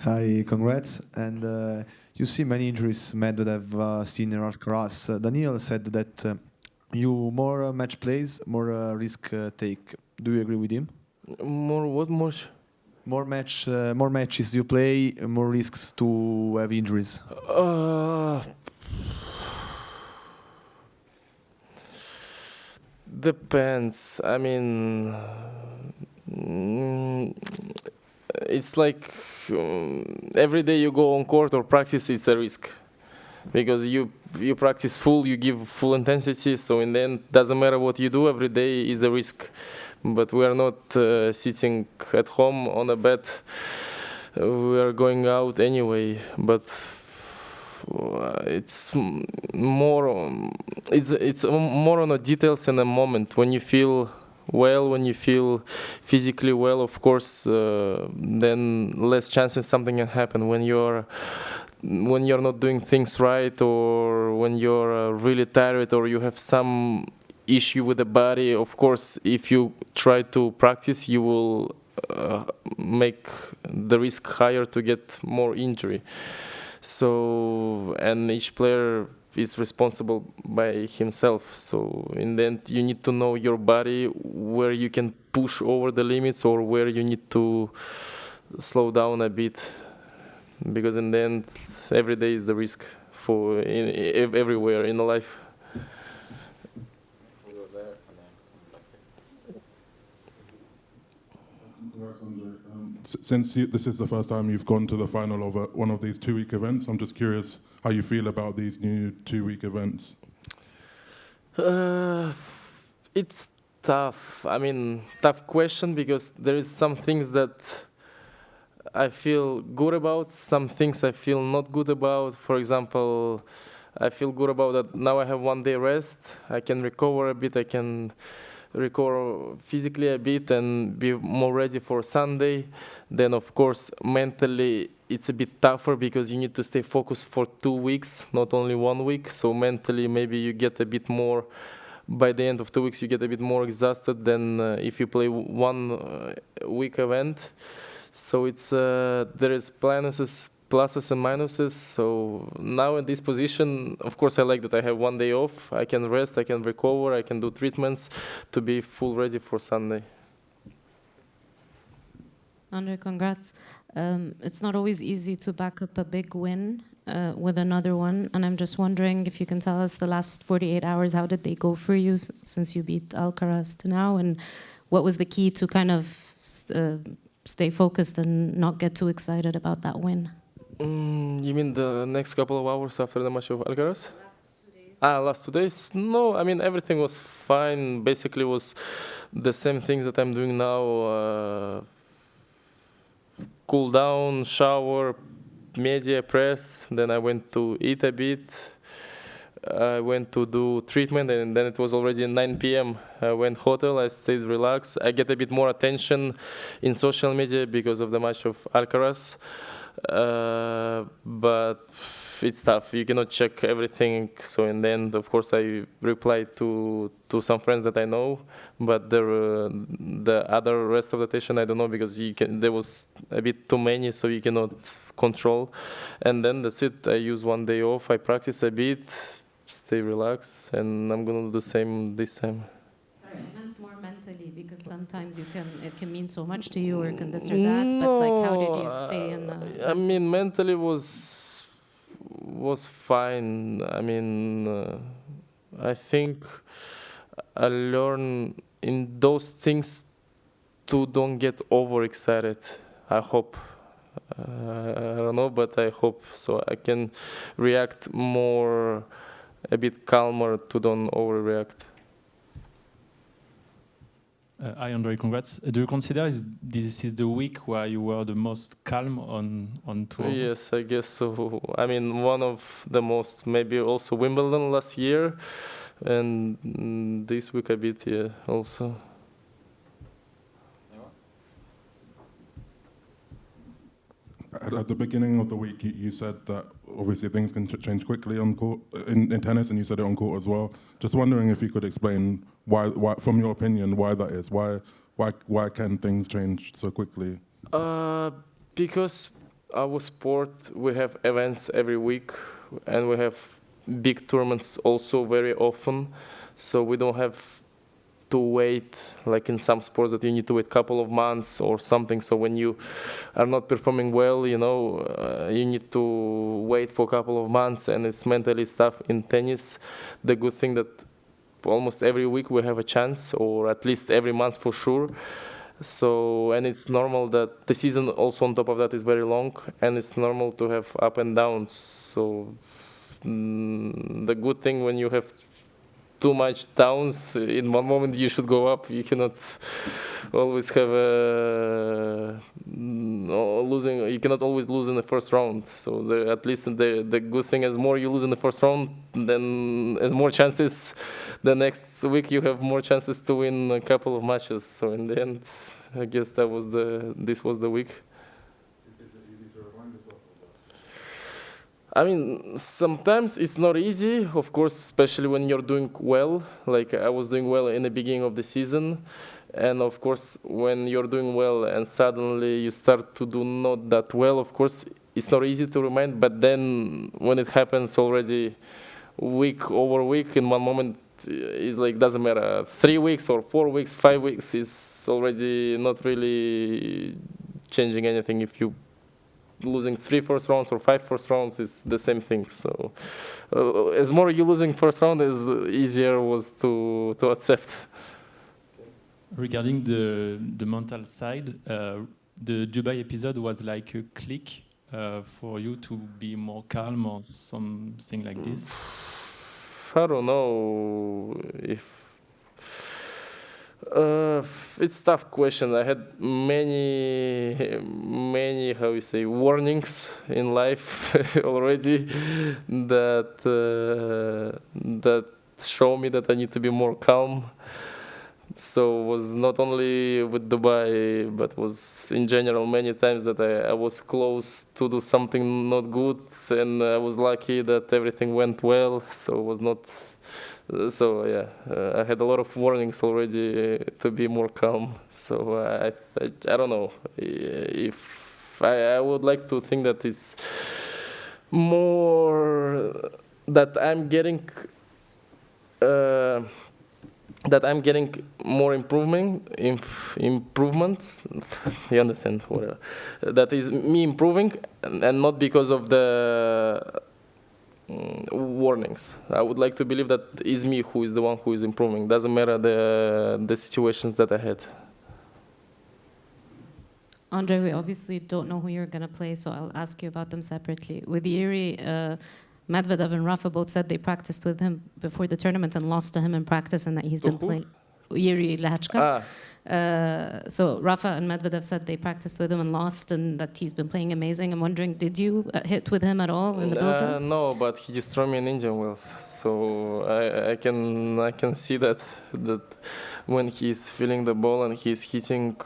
Hi, congrats. And you see many injuries Medvedev seen in Alcaraz. Daniel said that you more match plays, more risk take. Do you agree with him? More what more? More matches you play, more risks to have injuries. Uh, Depends. I mean, mm, it's like every day you go on court or practice, it's a risk because you practice full, you give full intensity. So in the end, doesn't matter what you do. Every day is a risk. But we are not sitting at home on a bed. We are going out anyway. But it's more it's more on the details in a moment when you feel well, when you feel physically well, of course, then less chances something can happen. When you're not doing things right, or when you're really tired, or you have some issue with the body, of course, if you try to practice, you will make the risk higher to get more injury. So, and each player is responsible by himself. So in the end, you need to know your body, where you can push over the limits or where you need to slow down a bit. Because in the end, every day is the risk for everywhere in life. Since this is the first time you've gone to the final of one of these 2-week events, I'm just curious how you feel about these new 2-week events. It's tough. I mean, tough question because there is some things that I feel good about, some things I feel not good about. For example, I feel good about that now I have 1 day rest. I can recover a bit. I can recover physically a bit and be more ready for Sunday. Then, of course, mentally, it's a bit tougher because you need to stay focused for 2 weeks, not only 1 week. So mentally, maybe you get a bit more, by the end of 2 weeks, you get a bit more exhausted than if you play 1 week event. So it's there is pluses and minuses. So now in this position, of course, I like that I have 1 day off. I can rest, I can recover, I can do treatments to be full ready for Sunday. Andrey, congrats. It's not always easy to back up a big win with another one. And I'm just wondering if you can tell us the last 48 hours, how did they go for you since you beat Alcaraz to now? And what was the key to kind of stay focused and not get too excited about that win? You mean the next couple of hours after the match of Alcaraz? Last 2 days? No, I mean, everything was fine. Basically, was the same things that I'm doing now. Cool down, shower, media, press. Then I went to eat a bit. I went to do treatment, and then it was already 9 p.m. I went hotel, I stayed relaxed. I get a bit more attention in social media because of the match of Alcaraz. But it's tough. You cannot check everything. So in the end, of course, I replied to some friends that I know, but the other rest of the session I don't know because there was a bit too many, so you cannot control. And then that's it. I use 1 day off. I practice a bit, stay relaxed, and I'm gonna do the same this time. I meant more mentally because sometimes it can mean so much to you or can this or that. But like, how did you stay in the? I mean, mentally was fine. I mean, I think I learned in those things to don't get overexcited. I hope. I don't know, but I hope so. I can react more, a bit calmer to don't overreact. Hi, Andrey, congrats. Do you consider this is the week where you were the most calm on tour? Yes, I guess so. I mean, one of the most, maybe also Wimbledon last year, and this week a bit, yeah, also. At the beginning of the week, you said that obviously things can change quickly on court, in tennis, and you said it on court as well. Just wondering if you could explain why, from your opinion, why that is. Why can things change so quickly? Because our sport, we have events every week, and we have big tournaments also very often. So we don't have to wait, like in some sports that you need to wait a couple of months or something. So when you are not performing well, you need to wait for a couple of months, and it's mentally tough. In tennis, the good thing that almost every week we have a chance, or at least every month for sure. So, and it's normal that the season also on top of that is very long, and it's normal to have up and downs. So the good thing when you have too much downs, in one moment you should go up. You cannot always have losing. You cannot always lose in the first round. So at least the good thing is more you lose in the first round, then as more chances. The next week you have more chances to win a couple of matches. So in the end, I guess this was the week. Is it easy to remind yourself of that? I mean, sometimes it's not easy, of course, especially when you're doing well. Like I was doing well in the beginning of the season. And of course, when you're doing well and suddenly you start to do not that well, of course, it's not easy to remind. But then when it happens already week over week, in one moment, it's like, doesn't matter, 3 weeks or 4 weeks, 5 weeks, it's already not really changing anything. If you losing 3 first rounds or 5 first rounds, is the same thing. So as more you losing first round, as easier was to accept. Regarding the mental side, the Dubai episode was like a click for you to be more calm or something like this? I don't know if it's a tough question. I had many, how you say, warnings in life already that show me that I need to be more calm. So it was not only with Dubai, but was in general many times that I was close to do something not good, and I was lucky that everything went well. So it was not. So yeah, I had a lot of warnings already to be more calm. So I don't know if I would like to think that it's more that I'm getting. That I'm getting more improvement. You understand? Whatever. That is me improving, and not because of the warnings. I would like to believe that is me who is the one who is improving. Doesn't matter the situations that I had. Andrey, we obviously don't know who you're going to play, so I'll ask you about them separately. With Yuri, Medvedev and Rafa both said they practiced with him before the tournament and lost to him in practice, and that he's been playing. Yuri Lehachka. So Rafa and Medvedev said they practiced with him and lost, and that he's been playing amazing. I'm wondering, did you hit with him at all in the build-up? No, but he destroyed me in Indian Wells. So I can see that when he's feeling the ball and he's hitting,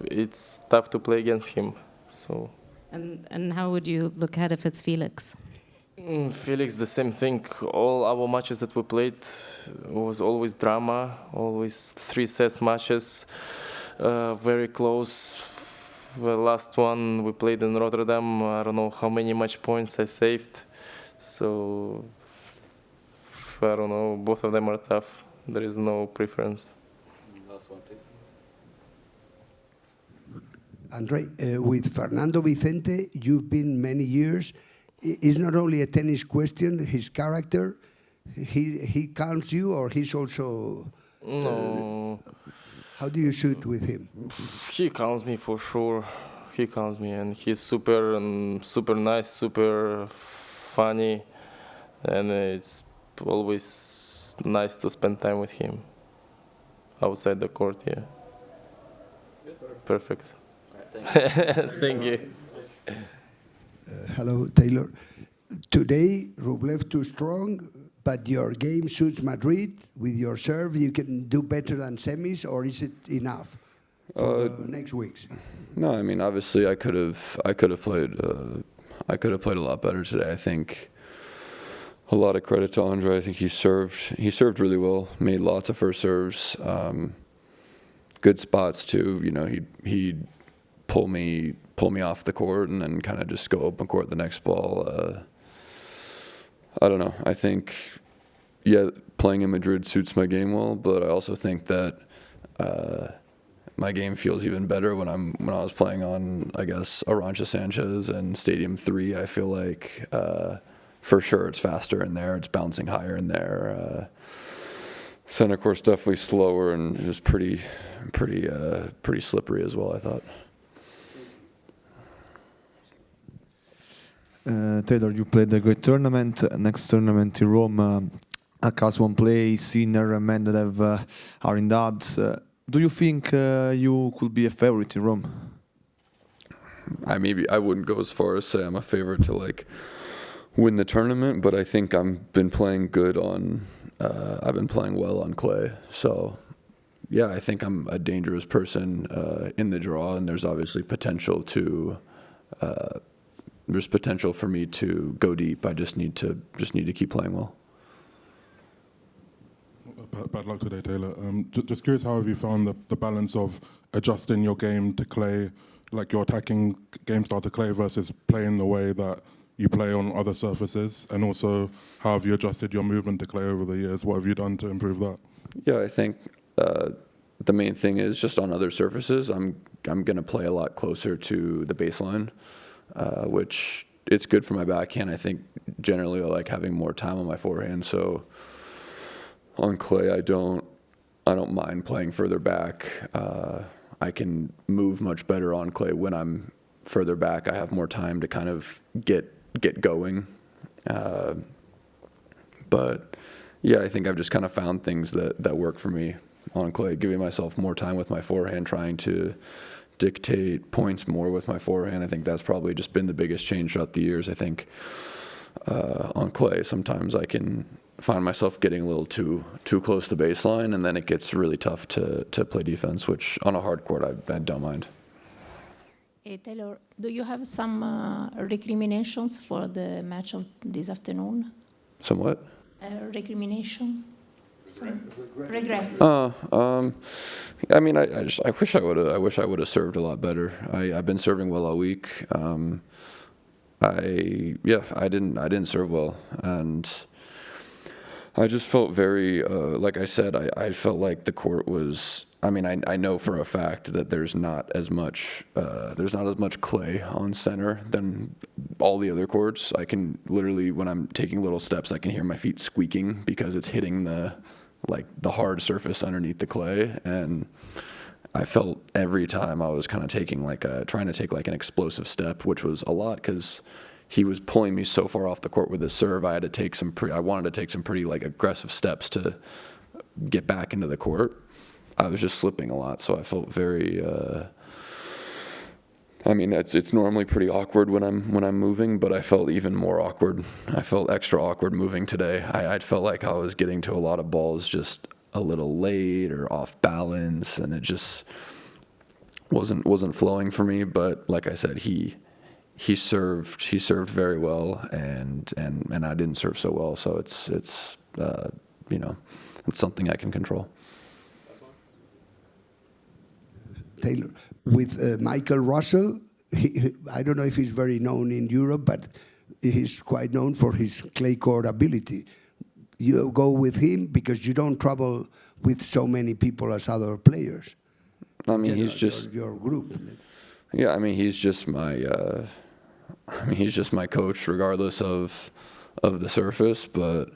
it's tough to play against him. So. And how would you look at if it's Felix? Felix, the same thing. All our matches that we played was always drama, always 3 sets matches, very close. The last one we played in Rotterdam, I don't know how many match points I saved. So, I don't know, both of them are tough. There is no preference. Last one, please. Andrey, with Fernando Vicente, you've been many years. It's not only a tennis question, his character, he calms you, or he's also... No. How do you shoot with him? He calms me for sure. He calms me, and he's super nice, super funny, and it's always nice to spend time with him outside the court, yeah. Perfect. All right, Thank you. Hello, Taylor. Today, Rublev too strong, but your game suits Madrid. With your serve, you can do better than semis, or is it enough for next weeks? No, I mean, obviously, I could have played a lot better today. I think a lot of credit to Andrey. I think he served really well, made lots of first serves, good spots too. You know, he'd pull me pull me off the court and then kind of just go open court the next ball. I don't know. I think, playing in Madrid suits my game well, but I also think that my game feels even better when I was playing on, I guess, Arantxa Sanchez and Stadium 3. I feel like for sure it's faster in there, it's bouncing higher in there. Center court's definitely slower and just pretty slippery as well, I thought. Taylor, you played a great tournament. Next tournament in Rome, Alcaraz won't play, Sinner and Medvedev are in doubts. Do you think you could be a favorite in Rome? I wouldn't go as far as say I'm a favorite to like win the tournament, but I think I've been playing good on. I've been playing well on clay, so yeah, I think I'm a dangerous person in the draw, and there's obviously potential to. There's potential for me to go deep. I just need to keep playing well. Bad luck today, Taylor. Just curious, how have you found the balance of adjusting your game to clay, like your attacking game style to clay versus playing the way that you play on other surfaces? And also, how have you adjusted your movement to clay over the years? What have you done to improve that? Yeah, I think the main thing is just on other surfaces, I'm going to play a lot closer to the baseline, which it's good for my backhand. I think generally I like having more time on my forehand, so on clay I don't mind playing further back. I can move much better on clay when I'm further back. I have more time to kind of get going. But yeah, I think I've just kind of found things that work for me on clay, giving myself more time with my forehand, trying to dictate points more with my forehand. I think that's probably just been the biggest change throughout the years. I think on clay, sometimes I can find myself getting a little too close to the baseline, and then it gets really tough to play defense, which on a hard court I don't mind. Hey, Taylor, do you have some recriminations for the match of this afternoon? Somewhat? Recriminations? Some regrets? I mean, I wish I would have served a lot better. I've been serving well all week. I didn't serve well, and I just felt very, like I said, I felt like the court was. I mean, I know for a fact that there's not as much clay on center than all the other courts. I can literally, when I'm taking little steps, I can hear my feet squeaking because it's hitting the hard surface underneath the clay, and I felt every time I was kind of trying to take an explosive step, which was a lot because he was pulling me so far off the court with his serve. I wanted to take some pretty aggressive steps to get back into the court. I was just slipping a lot, so I felt very. I mean, it's normally pretty awkward when I'm moving, but I felt even more awkward. I felt extra awkward moving today. I felt like I was getting to a lot of balls just a little late or off balance, and it just wasn't flowing for me. But like I said, he served very well, and I didn't serve so well. So it's something I can control. Taylor, with Michael Russell, I don't know if he's very known in Europe, but he's quite known for his clay court ability. You go with him because you don't travel with so many people as other players. I mean, he's just your group. Yeah, I mean, he's just my coach, regardless of the surface. But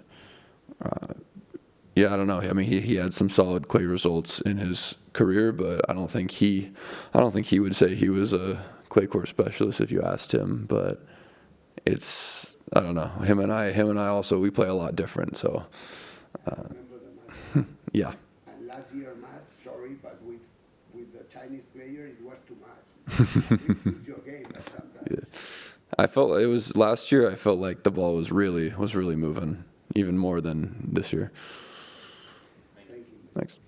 yeah, I don't know. I mean, he had some solid clay results in his career, but I don't think he would say he was a clay court specialist if you asked him. But I don't know. Him and I also, we play a lot different. So yeah. And last year, Matt, sorry, but with the Chinese player, it was too much. It suits your game sometimes. Yeah. I felt it was last year. I felt like the ball was really moving, even more than this year. Thank you. Thanks.